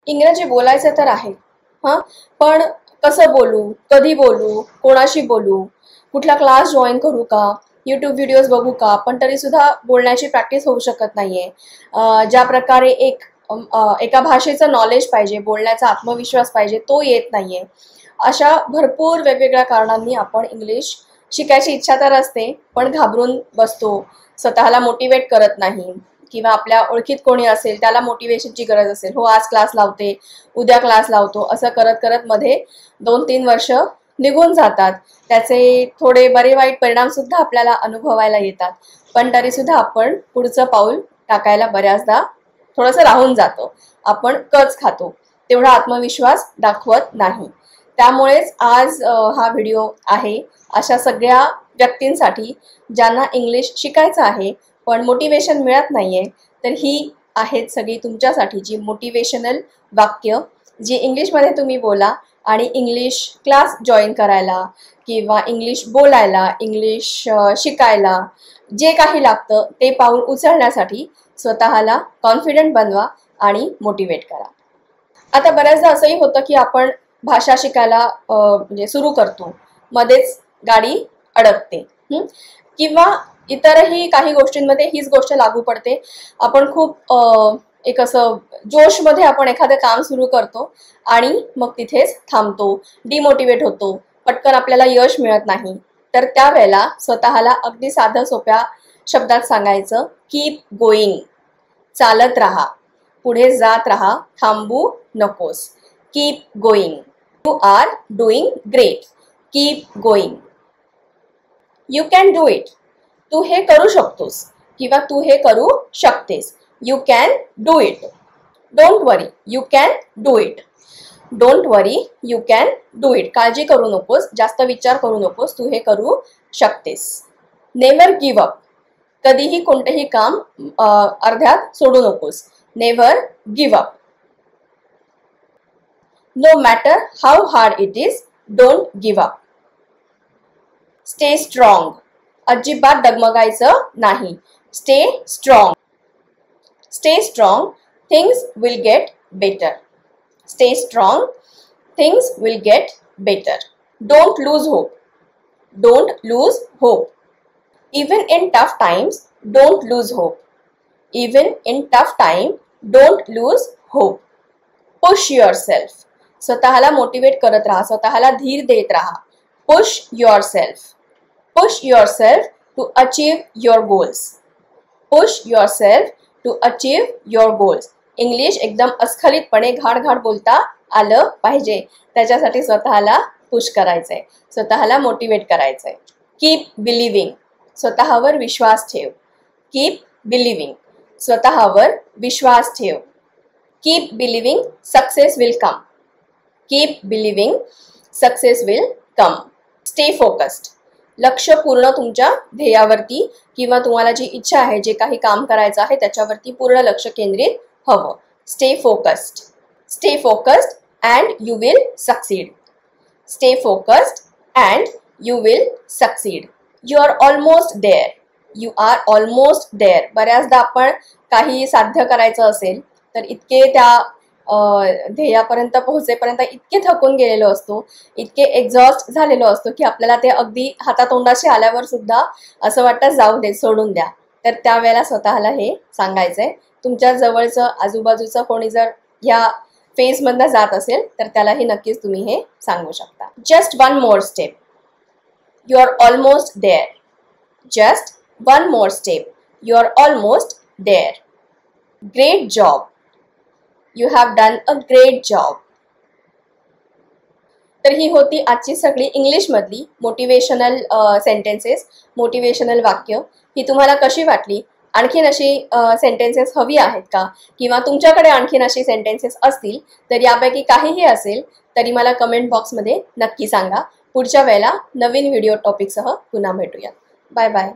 इंग्रजी बोलायचं तर आहे हां, पण कसं बोलू, कधी बोलू, कोणाशी बोलू, कुठला क्लास जॉईन करू का, यूट्यूब व्हिडिओज बघू का, पण तरीसुद्धा बोलण्याची प्रॅक्टिस होऊ शकत नाही आहे. ज्या प्रकारे एका भाषेचं नॉलेज पाहिजे, बोलण्याचा आत्मविश्वास पाहिजे, तो येत नाही आहे. अशा भरपूर वेगवेगळ्या कारणांनी आपण इंग्लिश शिकायची इच्छा तर असते, पण घाबरून बसतो, स्वतःला मोटिवेट करत नाही, किंवा आपल्या ओळखीत कोणी असेल त्याला मोटिवेशनची गरज असेल, हो आज क्लास लावते, उद्या क्लास लावतो, असं करत करत मध्ये 2-3 वर्ष निघून जातात. त्याचे थोडे बरे वाईट परिणामसुद्धा आपल्याला अनुभवायला येतात, पण तरीसुद्धा आपण पुढचं पाऊल टाकायला बऱ्याचदा थोडंसं राहून जातो. आपण कच खातो, तेवढा आत्मविश्वास दाखवत नाही. त्यामुळेच आज हा व्हिडिओ आहे अशा सगळ्या व्यक्तींसाठी ज्यांना इंग्लिश शिकायचं आहे पण मोटिवेशन मिळत नाहीये. तर ही आहेत सगळी तुमच्यासाठीची मोटिवेशनल वाक्य, जी इंग्लिशमध्ये तुम्ही बोला आणि इंग्लिश क्लास जॉईन करायला किंवा इंग्लिश बोलायला, इंग्लिश शिकायला जे काही लागतं ते पाऊल उचलण्यासाठी स्वतःला कॉन्फिडंट बनवा आणि मोटिवेट करा. आता बऱ्याचदा असंही होतं की आपण भाषा शिकायला म्हणजे सुरू करतो, मध्येच गाडी अडकते, किंवा इतरही काही गोष्टींमध्ये हीच गोष्ट लागू पडते. आपण खूप एक असं जोशमध्ये आपण एखादं काम सुरू करतो आणि मग तिथेच थांबतो, डिमोटिवेट होतो, पटकन आपल्याला यश मिळत नाही. तर त्यावेळेला स्वतःला अगदी साध्या सोप्या शब्दात सांगायचं, कीप गोईंग, चालत राहा, पुढे जात राहा, थांबू नकोस. Keep going, you are doing great, keep going, you can do it, तू हे करू शकतोस किंवा तू हे करू शकतेस. You can do it. Don't worry, you can do it. Don't worry, you can do it. काळजी करू नकोस, जास्त विचार करू नकोस, तू हे करू शकतेस. नेव्हर गिव्ह अप, कधीही कोणतेही काम अर्ध्यात सोडू नकोस. Never give up. No matter how hard it is, don't give up. Stay strong, अजिबात डगमगायचं नाही. Stay strong. Stay strong, things will get better. Stay strong, things will get better. Don't lose hope. Don't lose hope. Even in tough times, don't lose hope. Even in tough time, don't lose hope. Push yourself, स्वतःला motivate करत राहा, स्वतःला धीर देत राहा. Push yourself. Push yourself to achieve your goals. Push yourself to achieve your goals. English एकदम अस्खलितपणे घाट बोलता आलं पाहिजे, त्याच्यासाठी स्वतःला पुश करायचंय, स्वतःला मोटिवेट करायचंय. कीप बिलिव्हिंग, स्वतःवर विश्वास ठेव. कीप बिलिव्हिंग, स्वतःवर विश्वास ठेव. Keep believing, success will come. Keep believing, success will come. Stay focused, लक्ष पूर्ण तुमच्या ध्येयावरती किंवा तुम्हाला जी इच्छा आहे, जे काही काम करायचं आहे त्याच्यावरती पूर्ण लक्ष केंद्रित हवं. Stay focused. Stay focused and you will succeed. Stay focused and you will succeed. You are almost there. You are almost there. बऱ्याचदा आपण काही साध्य करायचं असेल तर इतके त्या ध्येयापर्यंत पोहोचेपर्यंत इतके थकून गेलेलो असतो, इतके एक्झॉस्ट झालेलो असतो की आपल्याला ते अगदी हातातोंडाशी आल्यावर सुद्धा असं वाटतं जाऊ दे, सोडून द्या. तर त्यावेळेला स्वतःला हे सांगायचंय. तुमच्या जवळचं आजूबाजूचं कोणी जर ह्या फेजमधनं जात असेल तर त्यालाही नक्कीच तुम्ही हे सांगू शकता. Just one more step, you are almost there. Just one more step, you are almost there. Great job, you have done a great job. तर ही होती आजची सगळी इंग्लिशमधली मोटिवेशनल सेंटेन्सेस, मोटिवेशनल वाक्य. ही तुम्हाला कशी वाटली? आणखीन अशी सेंटेन्सेस हवी आहेत का, किंवा तुमच्याकडे आणखीन अशी सेंटेन्सेस असतील तर यापैकी काहीही असेल तरी मला कमेंट बॉक्समध्ये नक्की सांगा. पुढच्या वेळेला नवीन व्हिडिओ टॉपिकसह पुन्हा भेटूया. Bye bye.